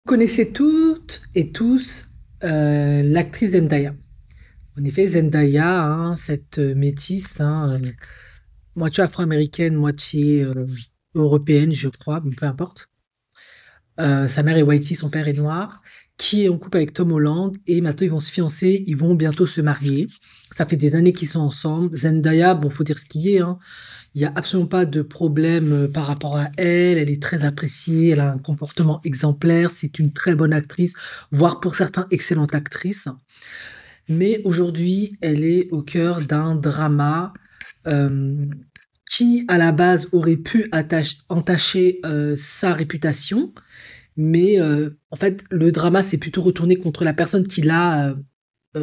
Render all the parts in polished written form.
Vous connaissez toutes et tous l'actrice Zendaya. En effet, Zendaya, hein, cette métisse, hein, moitié afro-américaine, moitié européenne, je crois, mais peu importe. Sa mère est whitey, son père est noir, qui est en couple avec Tom Holland, et maintenant ils vont se fiancer, ils vont bientôt se marier. Ça fait des années qu'ils sont ensemble. Zendaya, bon, faut dire ce qui est, hein. Il n'y a absolument pas de problème par rapport à elle. Elle est très appréciée. Elle a un comportement exemplaire. C'est une très bonne actrice, voire pour certains, excellente actrice. Mais aujourd'hui, elle est au cœur d'un drama euh, qui, à la base, aurait pu entacher sa réputation. Mais en fait, le drama s'est plutôt retourné contre la personne qui l'a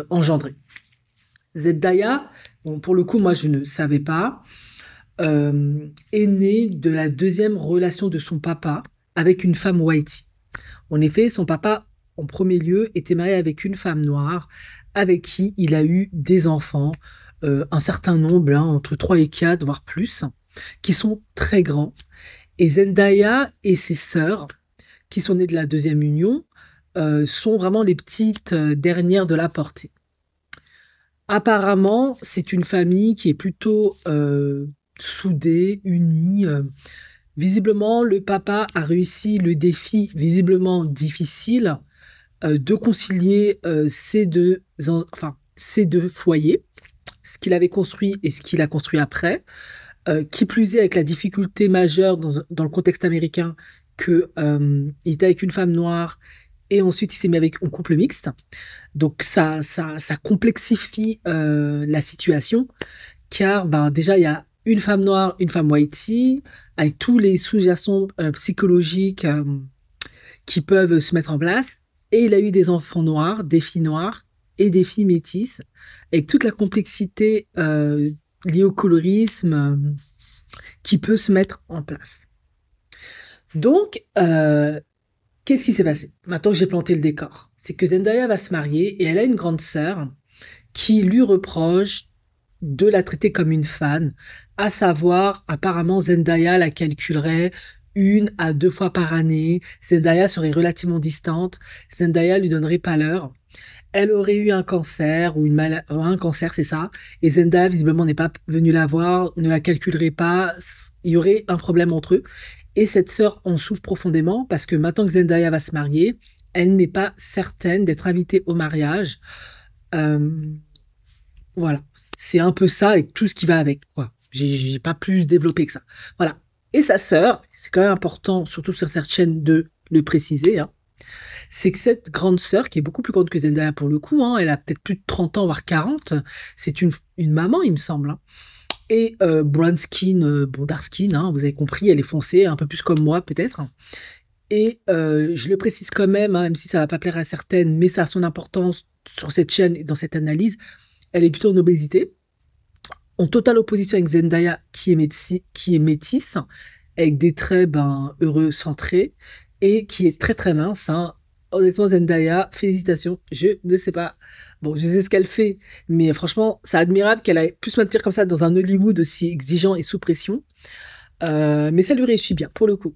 engendré. Zendaya, bon, pour le coup, moi, je ne savais pas, est née de la deuxième relation de son papa avec une femme white. En effet, son papa, en premier lieu, était marié avec une femme noire avec qui il a eu des enfants, un certain nombre, hein, entre 3 et 4, voire plus, qui sont très grands. Et Zendaya et ses sœurs, qui sont nées de la deuxième union, sont vraiment les petites dernières de la portée. Apparemment, c'est une famille qui est plutôt soudée, unie. Visiblement, le papa a réussi le défi visiblement difficile de concilier ces deux foyers, ce qu'il avait construit et ce qu'il a construit après, qui plus est avec la difficulté majeure dans le contexte américain que il était avec une femme noire et ensuite il s'est mis avec un couple mixte. Donc ça complexifie la situation, car ben, déjà il y a une femme noire, une femme whitey, avec tous les sous-jacents psychologiques qui peuvent se mettre en place. Et il a eu des enfants noirs, des filles noires et des filles métisses, avec toute la complexité liée au colorisme qui peut se mettre en place. Donc, qu'est-ce qui s'est passé maintenant que j'ai planté le décor? C'est que Zendaya va se marier et elle a une grande sœur qui lui reproche de la traiter comme une fan, à savoir, apparemment, Zendaya la calculerait 1 à 2 fois par année. Zendaya serait relativement distante. Zendaya lui donnerait pas l'heure. Elle aurait eu un cancer ou un cancer, c'est ça. Et Zendaya, visiblement, n'est pas venue la voir, ne la calculerait pas. Il y aurait un problème entre eux. Et cette sœur en souffre profondément parce que maintenant que Zendaya va se marier, elle n'est pas certaine d'être invitée au mariage. Euh, voilà. C'est un peu ça et tout ce qui va avec, quoi. J'ai pas plus développé que ça. Voilà. Et sa sœur, c'est quand même important, surtout sur cette chaîne, de le préciser, hein, c'est que cette grande sœur, qui est beaucoup plus grande que Zendaya pour le coup, hein, elle a peut-être plus de 30 ans, voire 40, c'est une maman, il me semble, hein. Et brown skin, bon, dark skin, hein, vous avez compris, elle est foncée, un peu plus comme moi peut-être. Et je le précise quand même, hein, même si ça va pas plaire à certaines, mais ça a son importance sur cette chaîne et dans cette analyse, elle est plutôt en obésité, en totale opposition avec Zendaya, qui est métisse, avec des traits ben, heureux, centrés, et qui est très très mince, hein. Honnêtement, Zendaya, félicitations. Je ne sais pas. Bon, je sais ce qu'elle fait, mais franchement, c'est admirable qu'elle ait pu se maintenir comme ça dans un Hollywood aussi exigeant et sous pression. Mais ça lui réussit bien, pour le coup.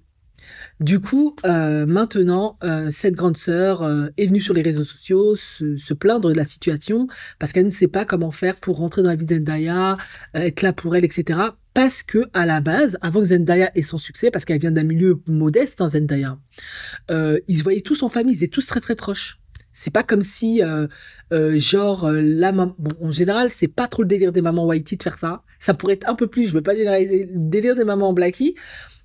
Du coup, maintenant, cette grande sœur est venue sur les réseaux sociaux se plaindre de la situation parce qu'elle ne sait pas comment faire pour rentrer dans la vie de Zendaya, être là pour elle, etc. Parce que à la base, avant que Zendaya ait son succès, parce qu'elle vient d'un milieu modeste, hein, Zendaya, ils se voyaient tous en famille, ils étaient tous très très proches. C'est pas comme si, genre, bon, en général, c'est pas trop le délire des mamans whitey de faire ça. Ça pourrait être un peu plus, je veux pas généraliser, le délire des mamans blackie,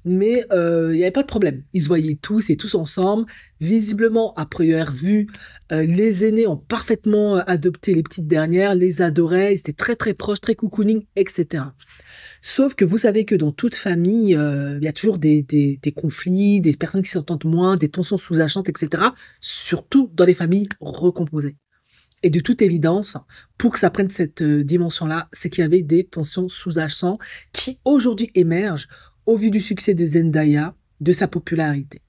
mais il n'y avait pas de problème. Ils se voyaient tous et tous ensemble. Visiblement, à première vue, les aînés ont parfaitement adopté les petites dernières, les adoraient, ils étaient très très proches, très cocooning, etc. Sauf que vous savez que dans toute famille, il y a toujours des conflits, des personnes qui s'entendent moins, des tensions sous-jacentes, etc. Surtout dans les familles recomposées. Et de toute évidence, pour que ça prenne cette dimension-là, c'est qu'il y avait des tensions sous-jacentes qui aujourd'hui émergent au vu du succès de Zendaya, de sa popularité.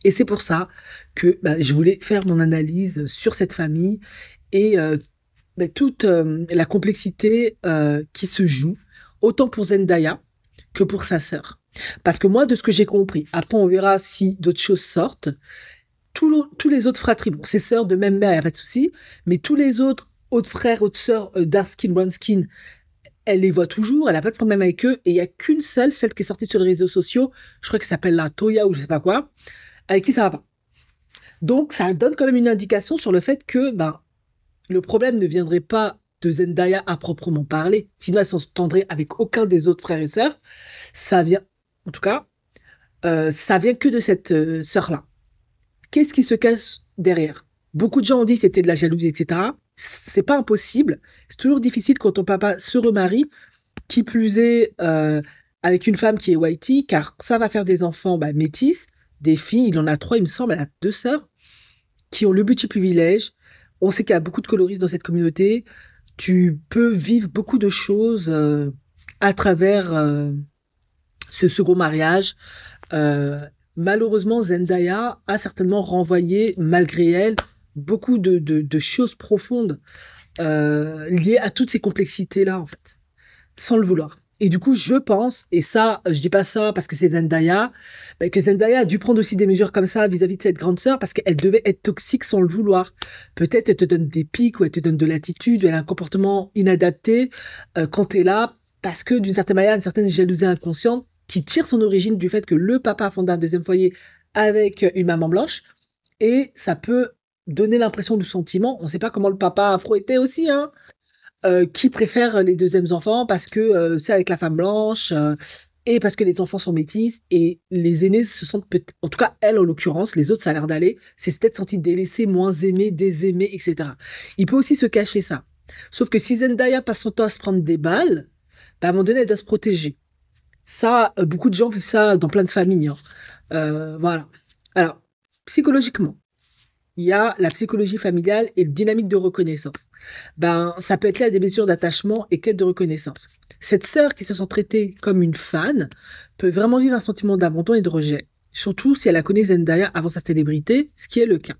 Et c'est pour ça que bah, je voulais faire mon analyse sur cette famille et bah, toute la complexité qui se joue, autant pour Zendaya que pour sa sœur. Parce que moi, de ce que j'ai compris, après on verra si d'autres choses sortent, tous les autres fratries, bon, ses sœurs de même mère, il n'y a pas de souci, mais tous les autres frères, autres sœurs, dark skin, brown skin, elle les voit toujours, elle n'a pas de problème avec eux, et il n'y a qu'une seule, celle qui est sortie sur les réseaux sociaux, je crois qu'elle s'appelle la Toya ou je sais pas quoi, avec qui ça va pas. Donc, ça donne quand même une indication sur le fait que, ben, le problème ne viendrait pas de Zendaya à proprement parler, sinon elle s'entendrait avec aucun des autres frères et sœurs. Ça vient, en tout cas, ça vient que de cette sœur-là. Qu'est-ce qui se cache derrière? Beaucoup de gens ont dit que c'était de la jalousie, etc. C'est pas impossible. C'est toujours difficile quand ton papa se remarie, qui plus est avec une femme qui est whitey, car ça va faire des enfants métis, des filles. Il en a 3, il me semble, elle a 2 sœurs qui ont le petit privilège. On sait qu'il y a beaucoup de coloristes dans cette communauté. Tu peux vivre beaucoup de choses à travers ce second mariage. Euh, Malheureusement, Zendaya a certainement renvoyé, malgré elle, beaucoup de choses profondes liées à toutes ces complexités-là, en fait, sans le vouloir. Et du coup, je pense, et ça, je dis pas ça parce que c'est Zendaya, que Zendaya a dû prendre aussi des mesures comme ça vis-à-vis de cette grande sœur parce qu'elle devait être toxique sans le vouloir. Peut-être elle te donne des pics ou elle te donne de l'attitude, ou elle a un comportement inadapté quand t'es là parce que d'une certaine manière, une certaine jalousie inconsciente qui tire son origine du fait que le papa a fondé un deuxième foyer avec une maman blanche et ça peut donner l'impression du sentiment. On ne sait pas comment le papa afro était aussi, hein, qui préfère les deuxièmes enfants parce que c'est avec la femme blanche et parce que les enfants sont métis et les aînés se sentent peut-être, en tout cas elle en l'occurrence, les autres ça a l'air d'aller, c'est peut-être senti délaissé, moins aimé, désaimé, etc. Il peut aussi se cacher ça. Sauf que si Zendaya passe son temps à se prendre des balles, à un moment donné elle doit se protéger. Ça, beaucoup de gens vivent ça dans plein de familles, hein. Voilà. Alors, psychologiquement, il y a la psychologie familiale et le dynamique de reconnaissance. Ben, ça peut être là des blessures d'attachement et quête de reconnaissance. Cette sœur qui se sent traitée comme une fan peut vraiment vivre un sentiment d'abandon et de rejet, surtout si elle a connu Zendaya avant sa célébrité, ce qui est le cas.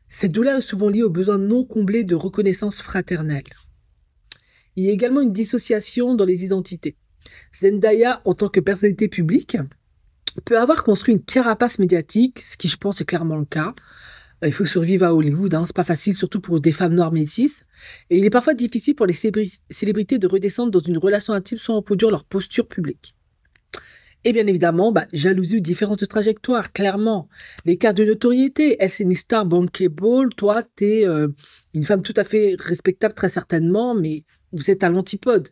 Cette douleur est souvent liée aux besoins non comblés de reconnaissance fraternelle. Il y a également une dissociation dans les identités. Zendaya, en tant que personnalité publique, peut avoir construit une carapace médiatique, ce qui, je pense, est clairement le cas. Il faut survivre à Hollywood, hein, c'est pas facile, surtout pour des femmes noires métisses. Et il est parfois difficile pour les célébrités de redescendre dans une relation intime sans reproduire leur posture publique. Et bien évidemment, jalousie ou différence de trajectoire, clairement. L'écart de notoriété, elle c'est une star bankable, toi t'es une femme tout à fait respectable très certainement, mais vous êtes à l'antipode.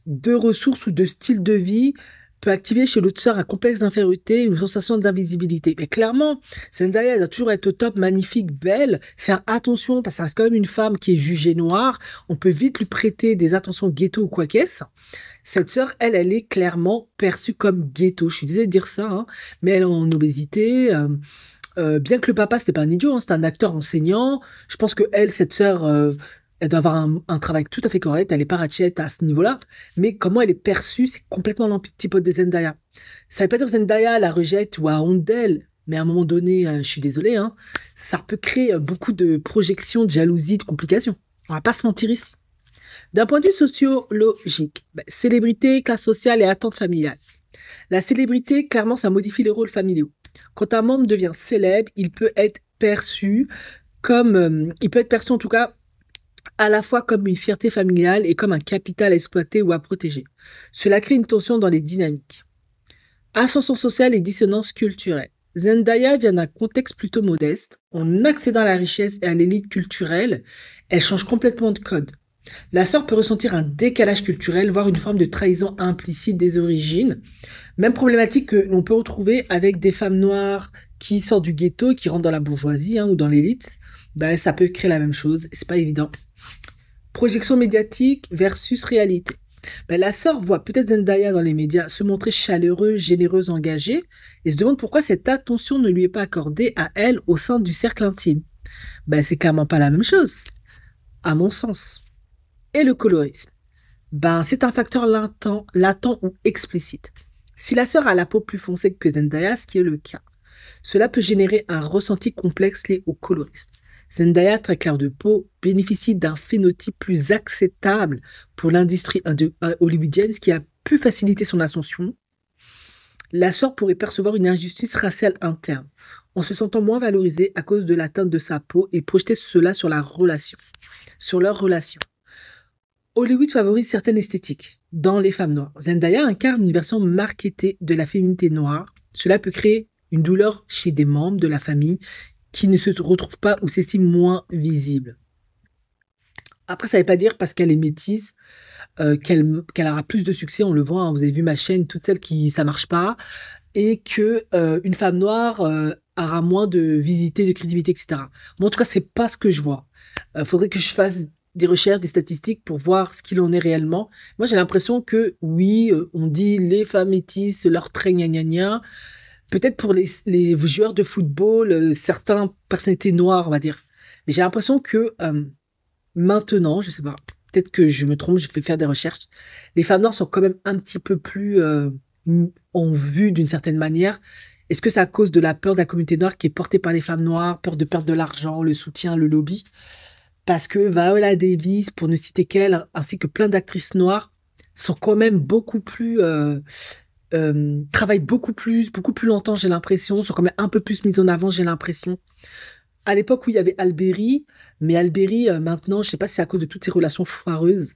De ressources ou de style de vie peut activer chez l'autre sœur un complexe d'infériorité, une sensation d'invisibilité. Mais clairement, Zendaya, elle doit toujours être au top, magnifique, belle, faire attention, parce que ça reste quand même une femme qui est jugée noire, on peut vite lui prêter des attentions ghetto ou quoi qu'est-ce. Cette sœur, elle est clairement perçue comme ghetto. Je suis désolée de dire ça, hein, mais elle est en obésité, bien que le papa, c'était pas un idiot, hein, c'était un acteur enseignant. Je pense que elle, cette sœur, elle doit avoir un travail tout à fait correct, elle est pas ratchette à ce niveau-là, mais comment elle est perçue, c'est complètement l'antipode de Zendaya. Ça veut pas dire que Zendaya la rejette ou a honte d'elle, mais à un moment donné, je suis désolée, hein, ça peut créer beaucoup de projections, de jalousie, de complications. On va pas se mentir ici. D'un point de vue sociologique, célébrité, classe sociale et attente familiale. La célébrité, clairement, ça modifie les rôles familiaux. Quand un membre devient célèbre, il peut être perçu en tout cas, à la fois comme une fierté familiale et comme un capital à exploiter ou à protéger. Cela crée une tension dans les dynamiques. Ascension sociale et dissonance culturelle. Zendaya vient d'un contexte plutôt modeste. En accédant à la richesse et à l'élite culturelle, elle change complètement de code. La sœur peut ressentir un décalage culturel, voire une forme de trahison implicite des origines. Même problématique que l'on peut retrouver avec des femmes noires qui sortent du ghetto et qui rentrent dans la bourgeoisie ou dans l'élite. Ça peut créer la même chose, c'est pas évident. Projection médiatique versus réalité. La sœur voit peut-être Zendaya dans les médias se montrer chaleureuse, généreuse, engagée, et se demande pourquoi cette attention ne lui est pas accordée à elle au sein du cercle intime. C'est clairement pas la même chose, à mon sens. Et le colorisme. C'est un facteur latent ou explicite. Si la sœur a la peau plus foncée que Zendaya, ce qui est le cas, cela peut générer un ressenti complexe lié au colorisme. Zendaya, très claire de peau, bénéficie d'un phénotype plus acceptable pour l'industrie hollywoodienne, ce qui a pu faciliter son ascension. La sœur pourrait percevoir une injustice raciale interne. en se sentant moins valorisée à cause de la teinte de sa peau et projeter cela sur la relation, sur leur relation. Hollywood favorise certaines esthétiques dans les femmes noires. Zendaya incarne une version marketée de la féminité noire. Cela peut créer une douleur chez des membres de la famille qui ne se retrouvent pas ou s'estiment moins visibles. Après, ça ne veut pas dire parce qu'elle est métisse qu'elle aura plus de succès. On le voit, hein, vous avez vu ma chaîne, toutes celles qui ça marche pas, et que une femme noire aura moins de visibilité, de crédibilité, etc. Moi, en tout cas, c'est pas ce que je vois. Faudrait que je fasse des recherches, des statistiques pour voir ce qu'il en est réellement. Moi, j'ai l'impression que oui, on dit les femmes métisses, leur trait gna gna gna. Peut-être pour les joueurs de football, certaines personnalités noires, on va dire. Mais j'ai l'impression que maintenant, je sais pas, peut-être que je me trompe, je vais faire des recherches. Les femmes noires sont quand même un petit peu plus en vue d'une certaine manière. Est-ce que c'est à cause de la peur de la communauté noire qui est portée par les femmes noires, peur de perdre de l'argent, le soutien, le lobby? Parce que Viola Davis, pour ne citer qu'elle, ainsi que plein d'actrices noires, sont quand même beaucoup plus travaillent beaucoup plus longtemps, j'ai l'impression, sont quand même un peu plus mises en avant, j'ai l'impression. À l'époque où il y avait Alberi, mais Alberi, maintenant, je sais pas si c'est à cause de toutes ces relations foireuses,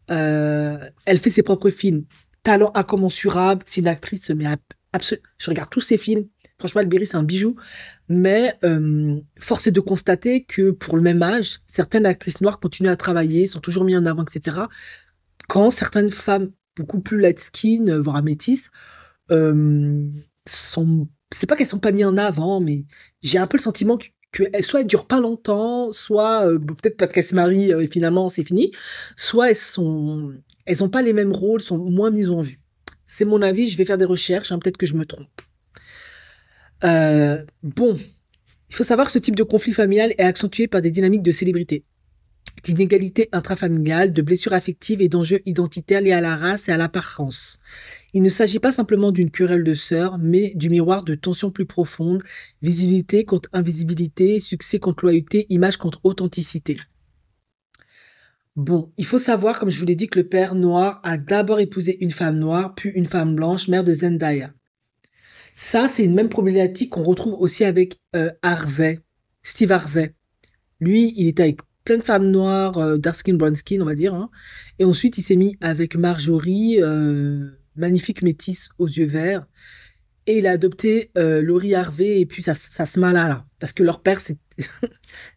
elle fait ses propres films. Talent incommensurable, c'est une actrice, mais absolument. Je regarde tous ses films. Franchement, Alberi, c'est un bijou. Mais force est de constater que pour le même âge, certaines actrices noires continuent à travailler, sont toujours mises en avant, etc. Quand certaines femmes beaucoup plus light skin, voire métisses, sont, c'est pas qu'elles sont pas mises en avant, mais j'ai un peu le sentiment que soit elles durent pas longtemps, soit peut-être parce qu'elles se marient et finalement c'est fini, soit elles ont pas les mêmes rôles, sont moins mises en vue. C'est mon avis, je vais faire des recherches, hein, peut-être que je me trompe. Bon, il faut savoir que ce type de conflit familial est accentué par des dynamiques de célébrité, d'inégalités intrafamiliales, de blessures affectives et d'enjeux identitaires liés à la race et à l'apparence. Il ne s'agit pas simplement d'une querelle de sœurs, mais du miroir de tensions plus profondes, visibilité contre invisibilité, succès contre loyauté, image contre authenticité. Bon, il faut savoir, comme je vous l'ai dit, que le père noir a d'abord épousé une femme noire, puis une femme blanche, mère de Zendaya. Ça, c'est une même problématique qu'on retrouve aussi avec Harvey, Steve Harvey. Lui, il était avec plein de femmes noires, dark skin, brown skin, on va dire. Hein. Et ensuite, il s'est mis avec Marjorie, magnifique métisse aux yeux verts. Et il a adopté Laurie Harvey et puis ça se mala là. Parce que leur père, c'est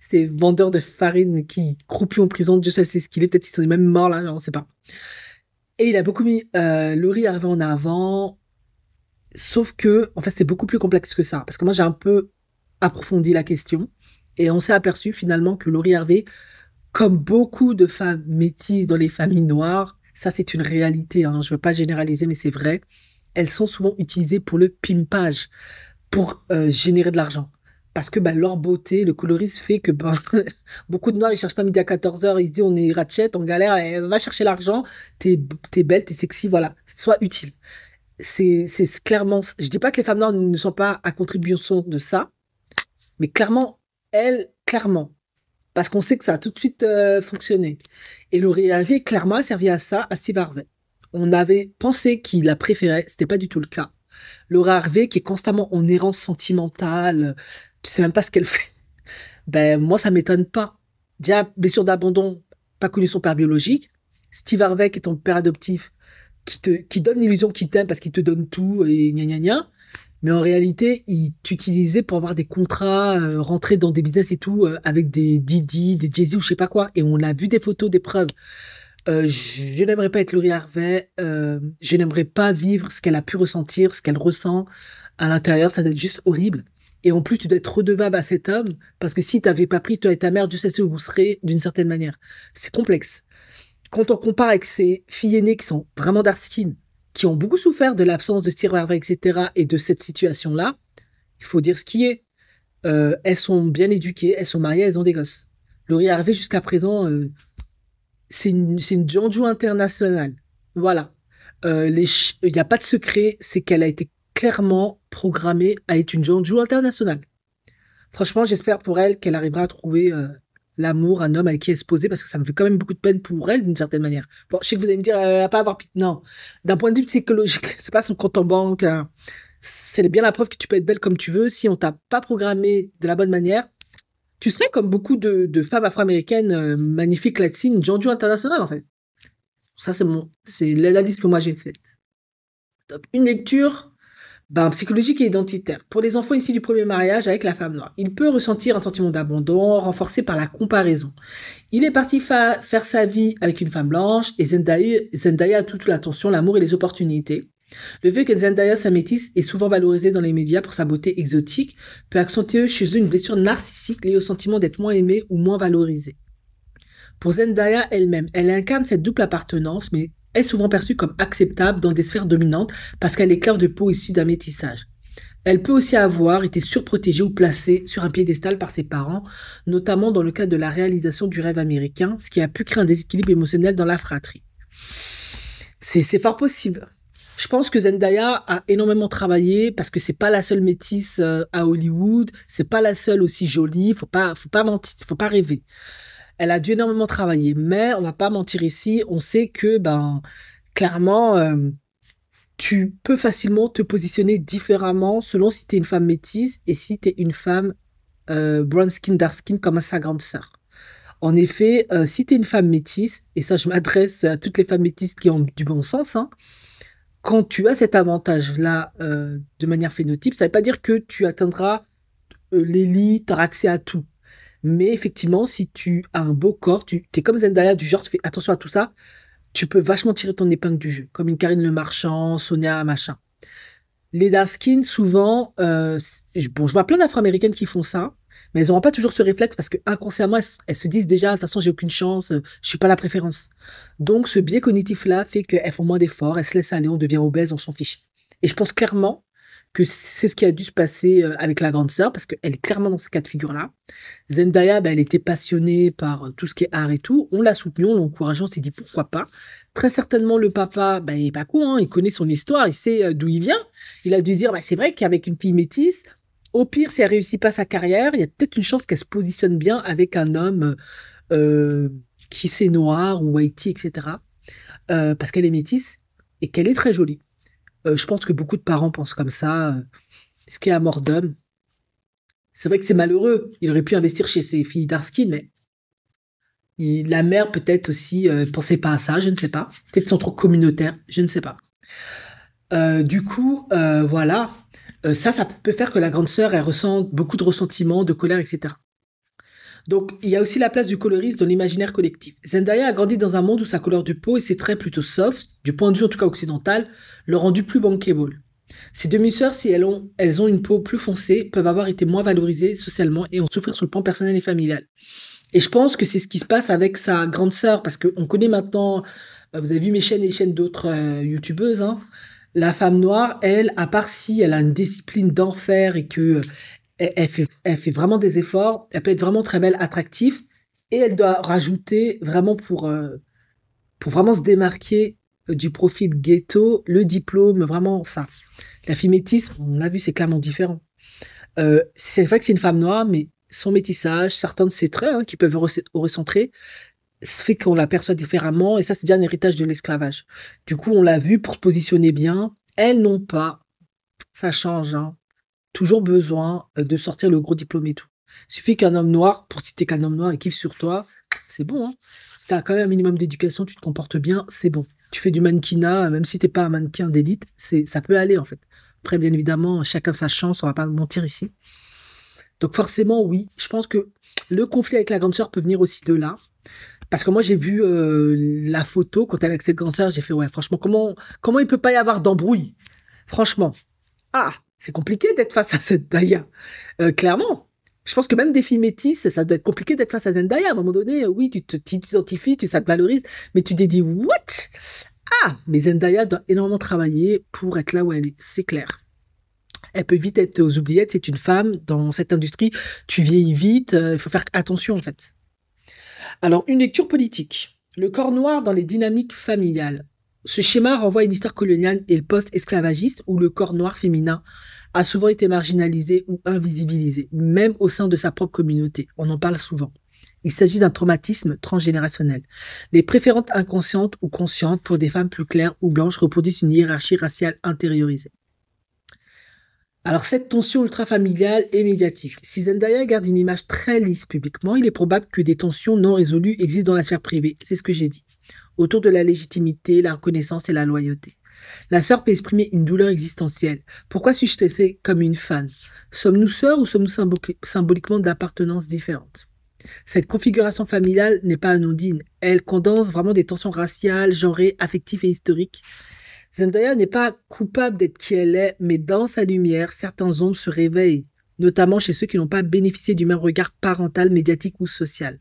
c'est vendeur de farine qui croupit en prison. Dieu sait ce qu'il est. Peut-être qu'ils sont même morts là, on ne sait pas. Et il a beaucoup mis Laurie Harvey en avant. Sauf que, en fait, c'est beaucoup plus complexe que ça. Parce que moi, j'ai un peu approfondi la question. Et on s'est aperçu finalement que Laurie Harvey, comme beaucoup de femmes métisses dans les familles noires, ça c'est une réalité, hein, je ne veux pas généraliser, mais c'est vrai, elles sont souvent utilisées pour le pimpage, pour générer de l'argent. Parce que leur beauté, le colorisme fait que beaucoup de noirs, ils cherchent pas midi à 14h, ils se disent on est ratchet, on galère, va chercher l'argent, t'es belle, t'es sexy, voilà, sois utile. C'est clairement, je dis pas que les femmes noires ne sont pas à contribution de ça, mais clairement, elles, clairement. Parce qu'on sait que ça a tout de suite fonctionné. Et Laurie Harvey, clairement, a servi à ça, à Steve Harvey. On avait pensé qu'il la préférait, c'était pas du tout le cas. Laurie Harvey, qui est constamment en errance sentimentale, tu sais même pas ce qu'elle fait. Ben, moi, ça m'étonne pas. Déjà, blessure d'abandon, pas connu son père biologique. Steve Harvey, qui est ton père adoptif, qui donne l'illusion qu'il t'aime parce qu'il te donne tout et gna gna gna. Mais en réalité, il t'utilisait pour avoir des contrats, rentrer dans des business et tout, avec des Didi, des Jay-Z ou je sais pas quoi. Et on a vu des photos, des preuves. Je n'aimerais pas être Laurie Harvey. Je n'aimerais pas vivre ce qu'elle a pu ressentir, ce qu'elle ressent à l'intérieur. Ça doit être juste horrible. Et en plus, tu dois être redevable à cet homme parce que si tu n'avais pas pris, toi et ta mère, Dieu sait où vous serez d'une certaine manière. C'est complexe. Quand on compare avec ces filles aînées qui sont vraiment dark skin, qui ont beaucoup souffert de l'absence de Steve Harvey, etc., et de cette situation-là, il faut dire ce qui est. Elles sont bien éduquées, elles sont mariées, elles ont des gosses. Laurie Harvey, jusqu'à présent, c'est une Jeonju internationale. Voilà. Il n'y a pas de secret, c'est qu'elle a été clairement programmée à être une Jeonju internationale. Franchement, j'espère pour elle qu'elle arrivera à trouver l'amour, un homme avec qui elle se posait, parce que ça me fait quand même beaucoup de peine pour elle, d'une certaine manière. Bon, je sais que vous allez me dire, elle va pas avoir... Non, d'un point de vue psychologique, c'est pas son compte en banque, hein. c'est bien la preuve que tu peux être belle comme tu veux. Si on t'a pas programmé de la bonne manière, tu serais comme beaucoup de femmes afro-américaines magnifiques latines, Janju international en fait. Ça, c'est l'analyse que moi j'ai faite. Donc, une lecture psychologique et identitaire. Pour les enfants issus du premier mariage avec la femme noire, il peut ressentir un sentiment d'abandon renforcé par la comparaison. Il est parti faire sa vie avec une femme blanche et Zendaya a toute l'attention, l'amour et les opportunités. Le fait que Zendaya, sa métisse, est souvent valorisée dans les médias pour sa beauté exotique peut accentuer chez eux une blessure narcissique liée au sentiment d'être moins aimée ou moins valorisée. Pour Zendaya elle-même, elle incarne cette double appartenance, mais est souvent perçue comme acceptable dans des sphères dominantes parce qu'elle est claire de peau issue d'un métissage. Elle peut aussi avoir été surprotégée ou placée sur un piédestal par ses parents, notamment dans le cadre de la réalisation du rêve américain, ce qui a pu créer un déséquilibre émotionnel dans la fratrie. C'est fort possible. Je pense que Zendaya a énormément travaillé parce que c'est pas la seule métisse à Hollywood, c'est pas la seule aussi jolie, faut pas mentir, faut pas rêver. Elle a dû énormément travailler, mais on va pas mentir ici, on sait que clairement tu peux facilement te positionner différemment selon si tu es une femme métisse et si tu es une femme brown skin, dark skin comme sa grande sœur. En effet, si tu es une femme métisse, et ça je m'adresse à toutes les femmes métisses qui ont du bon sens, hein, quand tu as cet avantage-là de manière phénotype, ça ne veut pas dire que tu atteindras l'élite, tu auras accès à tout. Mais effectivement, si tu as un beau corps, tu es comme Zendaya, du genre tu fais attention à tout ça, tu peux vachement tirer ton épingle du jeu, comme une Karine Le Marchand, Sonia, machin. Les dark skins, souvent, je vois plein d'Afro-Américaines qui font ça, mais elles n'auront pas toujours ce réflexe parce que inconsciemment, elles se disent déjà, de toute façon, j'ai aucune chance, je suis pas la préférence. Donc, ce biais cognitif-là fait qu'elles font moins d'efforts, elles se laissent aller, on devient obèse, on s'en fiche. Et je pense clairement que c'est ce qui a dû se passer avec la grande sœur, parce qu'elle est clairement dans ce cas de figure-là. Zendaya, elle était passionnée par tout ce qui est art et tout. On l'a soutenue, on l'a encouragée, on s'est dit pourquoi pas. Très certainement, le papa, il est pas con, hein, il connaît son histoire, il sait d'où il vient. Il a dû dire, c'est vrai qu'avec une fille métisse, au pire, si elle réussit pas sa carrière, il y a peut-être une chance qu'elle se positionne bien avec un homme qui sait noir ou Haïti, etc. Parce qu'elle est métisse et qu'elle est très jolie. Je pense que beaucoup de parents pensent comme ça. Ce qui est à mort d'homme. C'est vrai que c'est malheureux. Il aurait pu investir chez ses filles dark skin, mais la mère peut-être aussi pensait pas à ça, je ne sais pas. Peut-être sont trop communautaires, je ne sais pas. Du coup, voilà. Ça peut faire que la grande sœur, elle ressent beaucoup de ressentiment, de colère, etc. Donc, il y a aussi la place du coloriste dans l'imaginaire collectif. Zendaya a grandi dans un monde où sa couleur de peau et ses traits plutôt soft, du point de vue en tout cas occidental, l'ont rendu plus bankable. Ces demi-sœurs, si elles ont une peau plus foncée, peuvent avoir été moins valorisées socialement et ont souffert sur le plan personnel et familial. Et je pense que c'est ce qui se passe avec sa grande sœur, parce qu'on connaît maintenant, vous avez vu mes chaînes et les chaînes d'autres youtubeuses, hein, la femme noire, elle, à part si elle a une discipline d'enfer et que elle fait vraiment des efforts, elle peut être vraiment très belle, attractive, et elle doit rajouter vraiment pour vraiment se démarquer du profil ghetto, le diplôme, vraiment ça. La fille métisse, on l'a vu, c'est clairement différent. C'est vrai que c'est une femme noire, mais son métissage, certains de ses traits, hein, qui peuvent recentrer, fait qu'on l'aperçoit différemment, et ça, c'est déjà un héritage de l'esclavage. Du coup, on l'a vu, pour se positionner bien, elles n'ont pas, ça change, hein, toujours besoin de sortir le gros diplôme et tout. Il suffit qu'un homme noir, pour citer qu'un homme noir, il kiffe sur toi, c'est bon, hein. Si t'as quand même un minimum d'éducation, tu te comportes bien, c'est bon. Tu fais du mannequinat, même si t'es pas un mannequin d'élite, ça peut aller, en fait. Après, bien évidemment, chacun sa chance, on va pas mentir ici. Donc forcément, oui, je pense que le conflit avec la grande sœur peut venir aussi de là. Parce que moi, j'ai vu la photo, quand elle est avec cette grande sœur, j'ai fait, ouais, franchement, comment il peut pas y avoir d'embrouille? Franchement. Ah, c'est compliqué d'être face à Zendaya. Clairement. Je pense que même des filles métisses, ça doit être compliqué d'être face à Zendaya. À un moment donné, oui, tu t'identifies, ça te valorise, mais tu te dis, what? Ah, mais Zendaya doit énormément travailler pour être là où elle est, c'est clair. Elle peut vite être aux oubliettes, c'est une femme, dans cette industrie, tu vieillis vite, il faut faire attention en fait. Alors, une lecture politique. Le corps noir dans les dynamiques familiales. Ce schéma renvoie à une histoire coloniale et post-esclavagiste où le corps noir féminin a souvent été marginalisé ou invisibilisé, même au sein de sa propre communauté. On en parle souvent. Il s'agit d'un traumatisme transgénérationnel. Les préférences inconscientes ou conscientes pour des femmes plus claires ou blanches reproduisent une hiérarchie raciale intériorisée. Alors, cette tension ultra-familiale est médiatique. Si Zendaya garde une image très lisse publiquement, il est probable que des tensions non résolues existent dans la sphère privée. C'est ce que j'ai dit. Autour de la légitimité, la reconnaissance et la loyauté. La sœur peut exprimer une douleur existentielle. Pourquoi suis-je traitée comme une fan? Sommes-nous sœurs ou sommes-nous symboliquement d'appartenances différentes? Cette configuration familiale n'est pas anodine. Elle condense vraiment des tensions raciales, genrées, affectives et historiques. Zendaya n'est pas coupable d'être qui elle est, mais dans sa lumière, certains ombres se réveillent, notamment chez ceux qui n'ont pas bénéficié du même regard parental, médiatique ou social.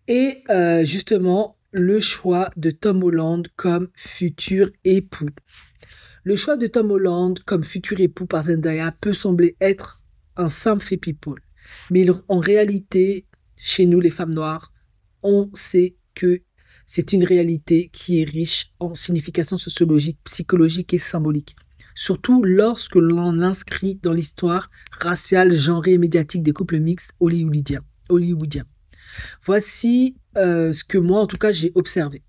Et justement, le choix de Tom Holland comme futur époux. Le choix de Tom Holland comme futur époux par Zendaya peut sembler être un simple fait people. Mais en réalité, chez nous, les femmes noires, on sait que c'est une réalité qui est riche en signification sociologique, psychologique et symbolique. Surtout lorsque l'on l'inscrit dans l'histoire raciale, genrée et médiatique des couples mixtes hollywoodiens. Voici ce que moi, en tout cas, j'ai observé.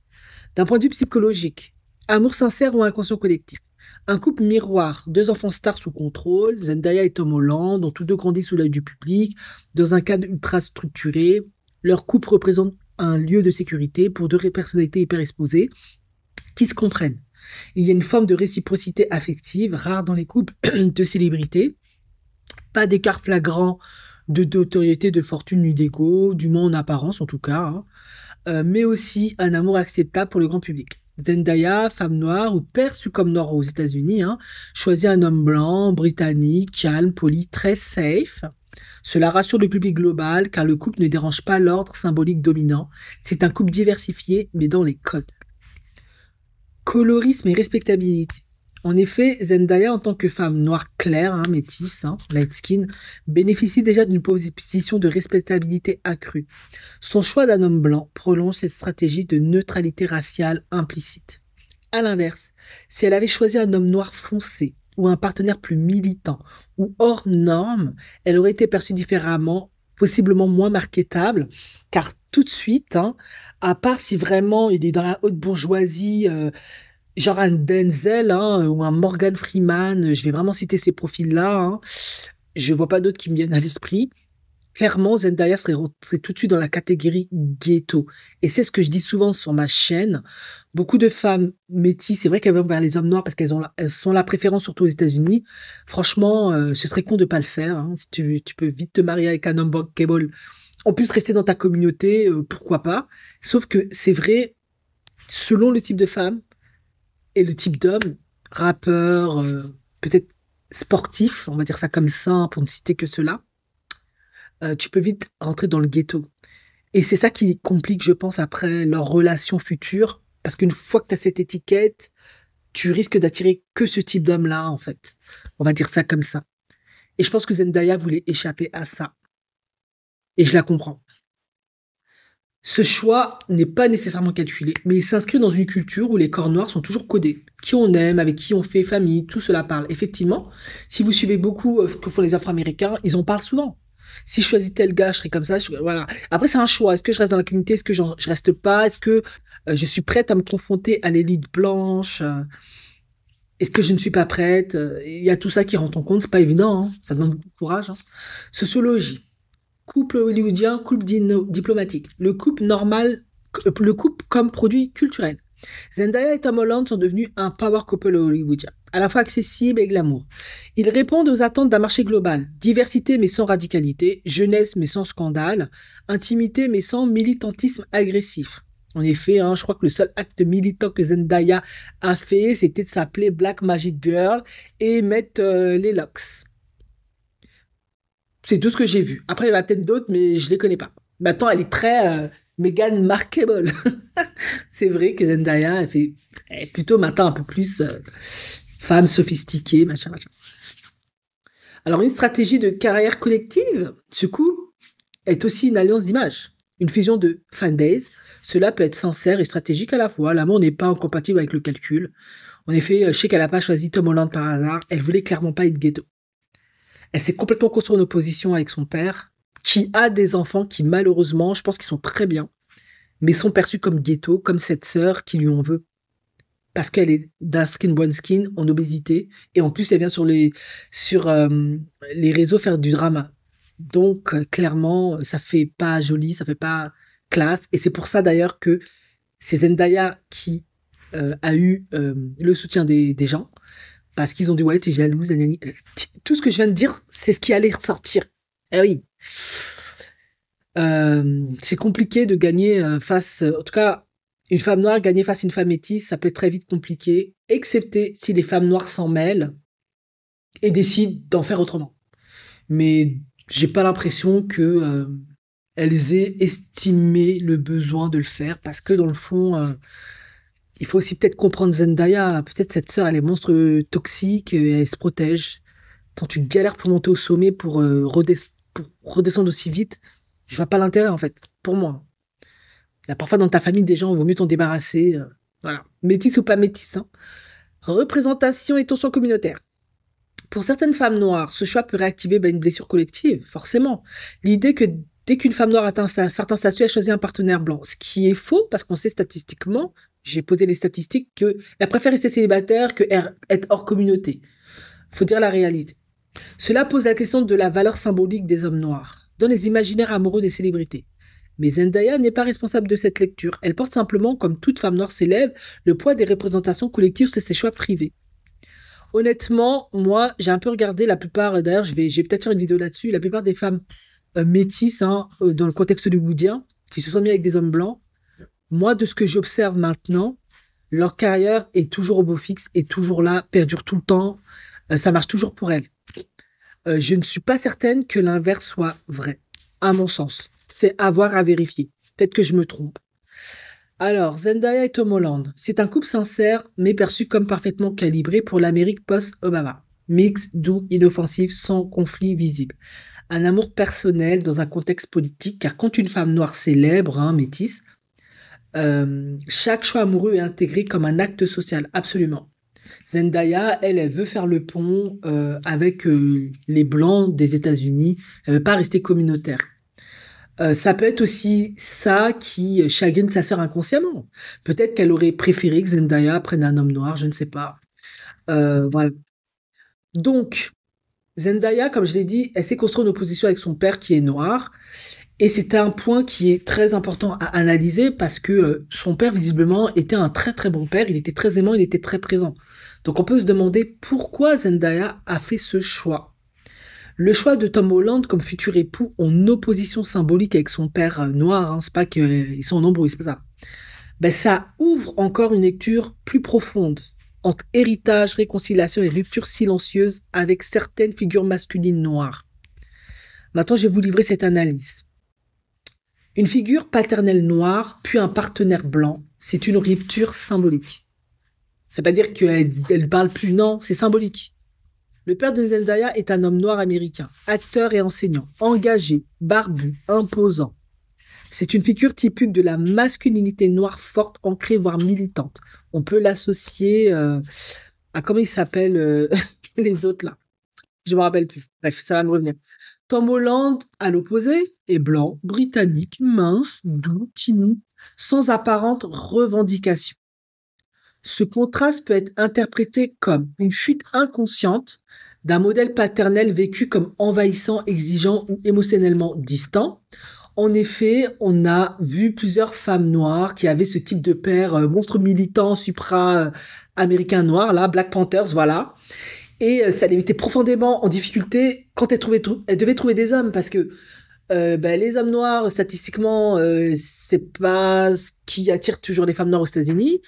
D'un point de vue psychologique, amour sincère ou inconscient collectif. Un couple miroir, deux enfants stars sous contrôle, Zendaya et Tom Holland, ont tous deux grandi sous l'œil du public, dans un cadre ultra structuré. Leur couple représente un lieu de sécurité pour deux personnalités hyper exposées qui se comprennent. Il y a une forme de réciprocité affective, rare dans les couples de célébrités. Pas d'écart flagrant de notoriété, de fortune ni d'ego, du moins en apparence en tout cas, hein. Mais aussi un amour acceptable pour le grand public. Zendaya, femme noire ou perçue comme noire aux États-Unis, hein, choisit un homme blanc, britannique, calme, poli, très safe. Cela rassure le public global car le couple ne dérange pas l'ordre symbolique dominant. C'est un couple diversifié mais dans les codes. Colorisme et respectabilité. En effet, Zendaya, en tant que femme noire claire, hein, métisse, hein, light skin, bénéficie déjà d'une position de respectabilité accrue. Son choix d'un homme blanc prolonge cette stratégie de neutralité raciale implicite. À l'inverse, si elle avait choisi un homme noir foncé ou un partenaire plus militant ou hors norme, elle aurait été perçue différemment, possiblement moins marketable, car tout de suite, hein, à part si vraiment il est dans la haute bourgeoisie, genre un Denzel hein, ou un Morgan Freeman, je vais vraiment citer ces profils-là, hein, je vois pas d'autres qui me viennent à l'esprit. Clairement, Zendaya serait rentrée tout de suite dans la catégorie ghetto. Et c'est ce que je dis souvent sur ma chaîne. Beaucoup de femmes métisses, c'est vrai qu'elles vont vers les hommes noirs parce elles sont la préférence, surtout aux États-Unis. Franchement, ce serait con de pas le faire. Hein. Si tu peux vite te marier avec un homme bankable, en plus rester dans ta communauté, pourquoi pas. Sauf que c'est vrai, selon le type de femme et le type d'homme, rappeur, peut-être sportif, on va dire ça comme ça, pour ne citer que cela, tu peux vite rentrer dans le ghetto. Et c'est ça qui complique, je pense, après leur relation future. Parce qu'une fois que tu as cette étiquette, tu risques d'attirer que ce type d'homme-là, en fait. On va dire ça comme ça. Et je pense que Zendaya voulait échapper à ça. Et je la comprends. Ce choix n'est pas nécessairement calculé, mais il s'inscrit dans une culture où les corps noirs sont toujours codés. Qui on aime, avec qui on fait famille, tout cela parle. Effectivement, si vous suivez beaucoup ce que font les Afro-Américains, ils en parlent souvent. Si je choisis tel gars, je serai comme ça. Voilà. Après, c'est un choix. Est-ce que je reste dans la communauté? Est-ce que je reste pas? Est-ce que je suis prête à me confronter à l'élite blanche? Est-ce que je ne suis pas prête? Il y a tout ça qui rentre en compte. C'est pas évident. Hein. Ça demande beaucoup de courage. Hein. Sociologie. Couple hollywoodien, couple diplomatique. Le couple normal, le couple comme produit culturel. Zendaya et Tom Holland sont devenus un power couple hollywoodien, à la fois accessible et glamour. Ils répondent aux attentes d'un marché global. Diversité mais sans radicalité, jeunesse mais sans scandale, intimité mais sans militantisme agressif. En effet, hein, je crois que le seul acte militant que Zendaya a fait, c'était de s'appeler Black Magic Girl et mettre les locks. C'est tout ce que j'ai vu. Après, il y en a peut-être d'autres, mais je les connais pas. Maintenant, elle est très Meghan Markle. C'est vrai que Zendaya, elle est plutôt maintenant un peu plus femme sophistiquée, machin, machin. Alors, une stratégie de carrière collective, ce coup, est aussi une alliance d'images, une fusion de fanbase. Cela peut être sincère et stratégique à la fois. L'amour n'est pas incompatible avec le calcul. En effet, je sais qu'elle n'a pas choisi Tom Holland par hasard. Elle voulait clairement pas être ghetto. Elle s'est complètement construite en opposition avec son père, qui a des enfants qui, malheureusement, je pense qu'ils sont très bien, mais sont perçus comme ghetto, comme cette sœur qui lui en veut parce qu'elle est dark skin, brown skin, en obésité, et en plus, elle vient sur les réseaux faire du drama. Donc, clairement, ça fait pas joli, ça fait pas classe, et c'est pour ça d'ailleurs que c'est Zendaya qui a eu le soutien des gens, parce qu'ils ont dit, ouais, t'es jalouse, nanani. Tout ce que je viens de dire, c'est ce qui allait ressortir. Eh oui. C'est compliqué de gagner en tout cas, une femme noire gagner face à une femme métisse, ça peut être très vite compliqué, excepté si les femmes noires s'en mêlent et décident d'en faire autrement. Mais j'ai pas l'impression que elles aient estimé le besoin de le faire, parce que dans le fond, il faut aussi peut-être comprendre Zendaya. Peut-être cette sœur, elle est monstre toxique et elle se protège. Quand tu galères pour monter au sommet, pour redescendre aussi vite, je vois pas l'intérêt, en fait, pour moi. Il y a parfois dans ta famille des gens, il vaut mieux t'en débarrasser. Voilà. Métis ou pas métis, hein. Représentation et tension communautaire. Pour certaines femmes noires, ce choix peut réactiver une blessure collective, forcément. L'idée que dès qu'une femme noire atteint un certain statut, elle choisit un partenaire blanc. Ce qui est faux, parce qu'on sait statistiquement, j'ai posé les statistiques, qu'elle préfère rester célibataire que être hors communauté. Faut dire la réalité. Cela pose la question de la valeur symbolique des hommes noirs, dans les imaginaires amoureux des célébrités. Mais Zendaya n'est pas responsable de cette lecture. Elle porte simplement, comme toute femme noire célèbre, le poids des représentations collectives de ses choix privés. Honnêtement, moi, j'ai un peu regardé la plupart, d'ailleurs, je vais peut-être faire une vidéo là-dessus, la plupart des femmes métisses, hein, dans le contexte hollywoodien, qui se sont mis avec des hommes blancs. Moi, de ce que j'observe maintenant, leur carrière est toujours au beau fixe, est toujours là, perdure tout le temps, ça marche toujours pour elles. Je ne suis pas certaine que l'inverse soit vrai, à mon sens. C'est avoir à vérifier. Peut-être que je me trompe. Alors, Zendaya et Tom Holland, c'est un couple sincère, mais perçu comme parfaitement calibré pour l'Amérique post-Obama. Mix, doux, inoffensif, sans conflit visible. Un amour personnel dans un contexte politique, car quand une femme noire célèbre, hein, métisse, chaque choix amoureux est intégré comme un acte social, absolument. Zendaya, elle veut faire le pont avec les Blancs des États-Unis. Elle veut pas rester communautaire. Ça peut être aussi ça qui chagrine sa sœur inconsciemment. Peut-être qu'elle aurait préféré que Zendaya prenne un homme noir, je ne sais pas. Voilà. Donc, Zendaya, comme je l'ai dit, elle s'est construite en opposition avec son père qui est noir. Et c'est un point qui est très important à analyser parce que son père, visiblement, était un très très bon père. Il était très aimant, il était très présent. Donc on peut se demander pourquoi Zendaya a fait ce choix. Le choix de Tom Holland comme futur époux en opposition symbolique avec son père noir, hein, c'est pas qu'ils sont nombreux, c'est pas ça. Ben, ça ouvre encore une lecture plus profonde entre héritage, réconciliation et rupture silencieuse avec certaines figures masculines noires. Maintenant, je vais vous livrer cette analyse. Une figure paternelle noire, puis un partenaire blanc, c'est une rupture symbolique. Ça veut pas dire qu'elle ne parle plus, non, c'est symbolique. Le père de Zendaya est un homme noir américain, acteur et enseignant, engagé, barbu, imposant. C'est une figure typique de la masculinité noire forte, ancrée, voire militante. On peut l'associer à comment ils s'appellent les autres là. Je me rappelle plus. Bref, ça va me revenir. Tom Holland, à l'opposé, est blanc, britannique, mince, doux, timide, sans apparente revendication. Ce contraste peut être interprété comme une fuite inconsciente d'un modèle paternel vécu comme envahissant, exigeant ou émotionnellement distant. En effet, on a vu plusieurs femmes noires qui avaient ce type de père monstre militant, supra-américain noir, là, Black Panthers, voilà. Et ça les mettait profondément en difficulté quand elles devaient trouver des hommes, parce que les hommes noirs, statistiquement, c'est pas ce qui attire toujours les femmes noires aux États-Unis.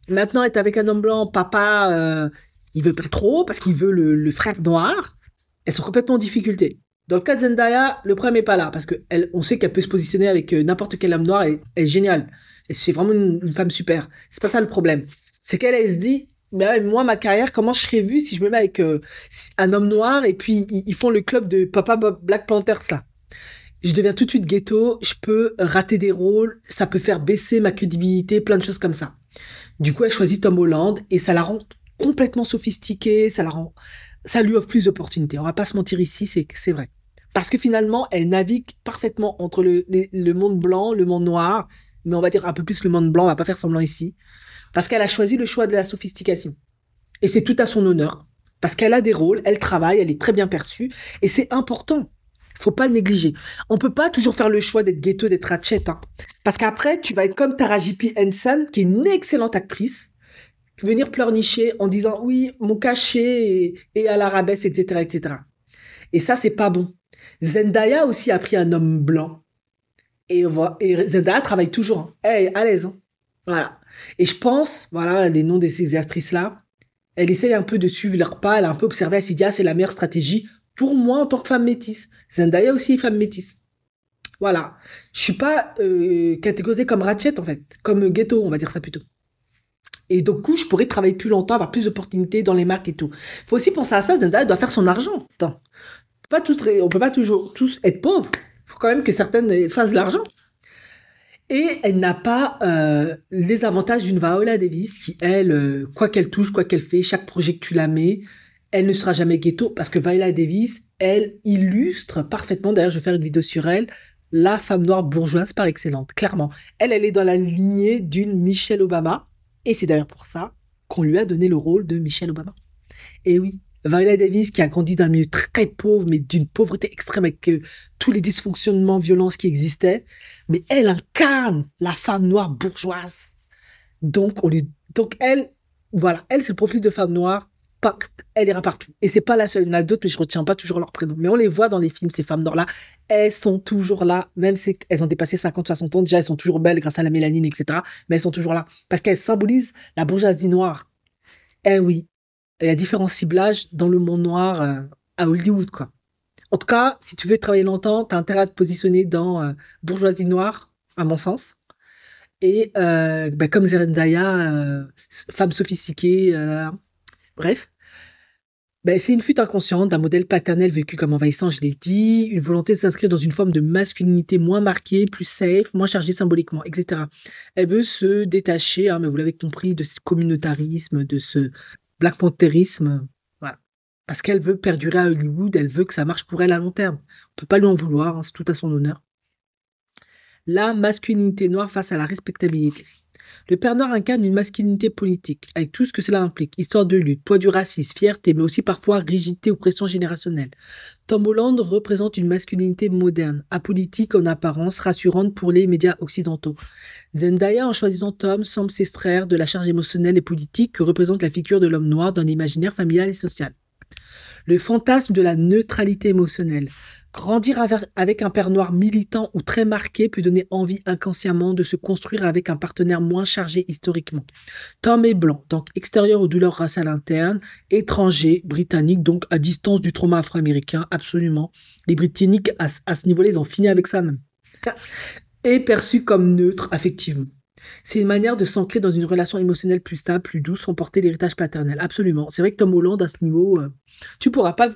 Maintenant, être avec un homme blanc, papa, il veut pas trop parce qu'il veut le frère noir. Elles sont complètement en difficulté. Dans le cas de Zendaya, le problème est pas là parce que on sait qu'elle peut se positionner avec n'importe quel homme noir et elle est géniale. Et c'est vraiment une femme super. C'est pas ça le problème. C'est qu'elle se dit, moi, ma carrière, comment je serais vue si je me mets avec un homme noir et puis ils font le club de Papa Black Panthers, là. Je deviens tout de suite ghetto, je peux rater des rôles, ça peut faire baisser ma crédibilité, plein de choses comme ça. Du coup, elle choisit Tom Holland et ça la rend complètement sophistiquée, ça lui offre plus d'opportunités. On va pas se mentir ici, c'est vrai. Parce que finalement, elle navigue parfaitement entre le monde blanc, le monde noir, mais on va dire un peu plus le monde blanc, on va pas faire semblant ici. Parce qu'elle a choisi le choix de la sophistication. Et c'est tout à son honneur. Parce qu'elle a des rôles, elle travaille, elle est très bien perçue. Et c'est important. Faut pas le négliger. On peut pas toujours faire le choix d'être ghetto, d'être Ratchet, hein. Parce qu'après, tu vas être comme Taraji P. Henson, qui est une excellente actrice, venir pleurnicher en disant oui, mon cachet est à l'arabesque, etc., etc. Et ça, c'est pas bon. Zendaya aussi a pris un homme blanc. Et Zendaya travaille toujours, hein. Elle est à l'aise, hein. Voilà. Et je pense, voilà, les noms de ces actrices-là, elle essaye un peu de suivre leur pas, elle a un peu observé, elle s'est dit, ah, c'est la meilleure stratégie pour moi en tant que femme métisse. Zendaya aussi est femme métisse. Voilà. Je suis pas catégorisée comme Ratchet, en fait, comme ghetto, on va dire ça plutôt. Et du coup, je pourrais travailler plus longtemps, avoir plus d'opportunités dans les marques et tout. Il faut aussi penser à ça, Zendaya doit faire son argent. Attends. On peut pas toujours tous être pauvres. Il faut quand même que certaines fassent de l'argent. Et elle n'a pas les avantages d'une Viola Davis qui, elle, quoi qu'elle touche, quoi qu'elle fait, chaque projet que tu la mets, elle ne sera jamais ghetto parce que Viola Davis, elle illustre parfaitement, d'ailleurs je vais faire une vidéo sur elle, la femme noire bourgeoise par excellence, clairement. Elle est dans la lignée d'une Michelle Obama et c'est d'ailleurs pour ça qu'on lui a donné le rôle de Michelle Obama. Et oui, Viola Davis qui a grandi dans un milieu très pauvre, mais d'une pauvreté extrême avec tous les dysfonctionnements, violences qui existaient, mais elle incarne la femme noire bourgeoise. Donc elle, voilà, elle c'est le profil de femme noire, elle ira partout. Et c'est pas la seule, il y en a d'autres, mais je retiens pas toujours leur prénom. Mais on les voit dans les films, ces femmes noires-là, elles sont toujours là, même si elles ont dépassé 50, 60 ans, déjà elles sont toujours belles grâce à la mélanine, etc. Mais elles sont toujours là, parce qu'elles symbolisent la bourgeoisie noire. Eh oui, il y a différents ciblages dans le monde noir à Hollywood, quoi. En tout cas, si tu veux travailler longtemps, tu as intérêt à te positionner dans bourgeoisie noire, à mon sens. Et comme Zendaya, femme sophistiquée, bref. C'est une fuite inconsciente d'un modèle paternel vécu comme envahissant, je l'ai dit, une volonté de s'inscrire dans une forme de masculinité moins marquée, plus safe, moins chargée symboliquement, etc. Elle veut se détacher, hein, mais vous l'avez compris, de ce communautarisme, de ce Black Pantherisme, voilà. Parce qu'elle veut perdurer à Hollywood, elle veut que ça marche pour elle à long terme. On peut pas lui en vouloir, hein, c'est tout à son honneur. La masculinité noire face à la respectabilité. Le père noir incarne une masculinité politique, avec tout ce que cela implique, histoire de lutte, poids du racisme, fierté, mais aussi parfois rigidité ou pression générationnelle. Tom Holland représente une masculinité moderne, apolitique en apparence, rassurante pour les médias occidentaux. Zendaya, en choisissant Tom, semble s'extraire de la charge émotionnelle et politique que représente la figure de l'homme noir dans l'imaginaire familial et social. Le fantasme de la neutralité émotionnelle. Grandir avec un père noir militant ou très marqué peut donner envie inconsciemment de se construire avec un partenaire moins chargé historiquement. Tom est blanc, donc extérieur aux douleurs raciales internes, étranger, britannique, donc à distance du trauma afro-américain, absolument. Les Britanniques, à ce niveau-là, ils ont fini avec ça même. Et perçu comme neutre affectivement. C'est une manière de s'ancrer dans une relation émotionnelle plus stable, plus douce, sans porter l'héritage paternel. Absolument. C'est vrai que Tom Holland, à ce niveau, tu pourras pas...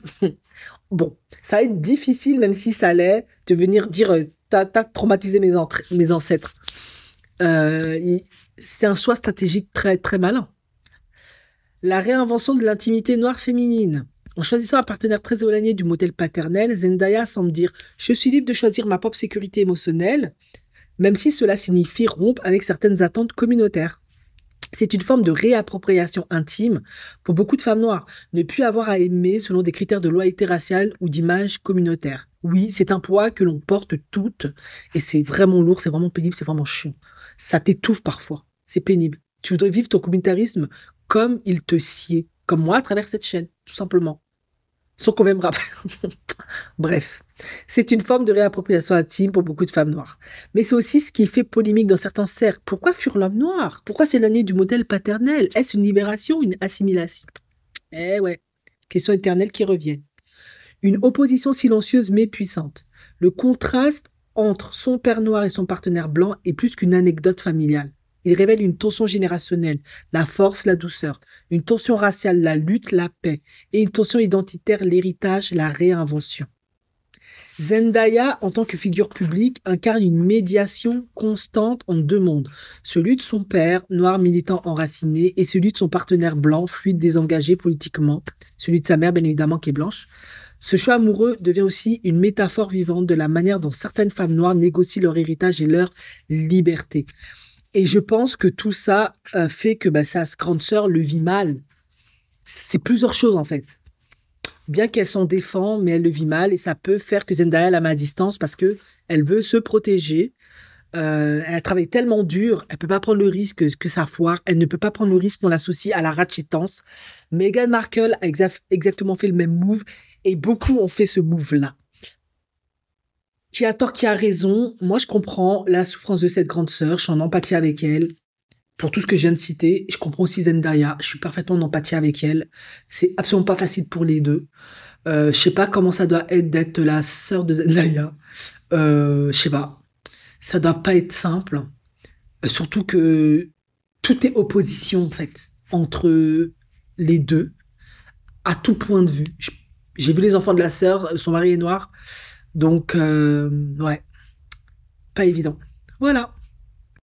Bon, ça va être difficile, même si ça allait, de venir dire t'as traumatisé mes ancêtres. C'est un choix stratégique très, très malin. La réinvention de l'intimité noire féminine. En choisissant un partenaire très éloigné du modèle paternel, Zendaya semble dire « Je suis libre de choisir ma propre sécurité émotionnelle », même si cela signifie rompre avec certaines attentes communautaires. C'est une forme de réappropriation intime pour beaucoup de femmes noires, ne plus avoir à aimer selon des critères de loyauté raciale ou d'image communautaire. Oui, c'est un poids que l'on porte toutes, et c'est vraiment lourd, c'est vraiment pénible, c'est vraiment chiant. Ça t'étouffe parfois, c'est pénible. Tu voudrais vivre ton communautarisme comme il te sied, comme moi à travers cette chaîne, tout simplement. Sans qu'on vienne me rappeler. Bref, c'est une forme de réappropriation intime pour beaucoup de femmes noires. Mais c'est aussi ce qui fait polémique dans certains cercles. Pourquoi fuir l'homme noir? Pourquoi s'éloigner du modèle paternel? Est-ce une libération ou une assimilation? Eh ouais, question éternelle qui revient. Une opposition silencieuse mais puissante. Le contraste entre son père noir et son partenaire blanc est plus qu'une anecdote familiale. Il révèle une tension générationnelle, la force, la douceur, une tension raciale, la lutte, la paix, et une tension identitaire, l'héritage, la réinvention. Zendaya, en tant que figure publique, incarne une médiation constante en deux mondes. Celui de son père, noir militant enraciné, et celui de son partenaire blanc, fluide désengagé politiquement. Celui de sa mère, bien évidemment, qui est blanche. Ce choix amoureux devient aussi une métaphore vivante de la manière dont certaines femmes noires négocient leur héritage et leur liberté. Et je pense que tout ça fait que bah, sa grande sœur le vit mal. C'est plusieurs choses en fait. Bien qu'elle s'en défend, mais elle le vit mal et ça peut faire que Zendaya la met à distance parce que elle veut se protéger. Elle a travaillé tellement dur, elle peut pas prendre le risque que ça foire. Elle ne peut pas prendre le risque qu'on l'associe à la ratchetance. Meghan Markle a exactement fait le même move et beaucoup ont fait ce move-là. Qui a tort, qui a raison. Moi, je comprends la souffrance de cette grande sœur. Je suis en empathie avec elle. Pour tout ce que je viens de citer, je comprends aussi Zendaya. Je suis parfaitement en empathie avec elle. C'est absolument pas facile pour les deux. Je sais pas comment ça doit être d'être la sœur de Zendaya. Je sais pas. Ça doit pas être simple. Surtout que tout est opposition, en fait, entre les deux, à tout point de vue. J'ai vu les enfants de la sœur, son mari est noir. Donc, ouais, pas évident. Voilà.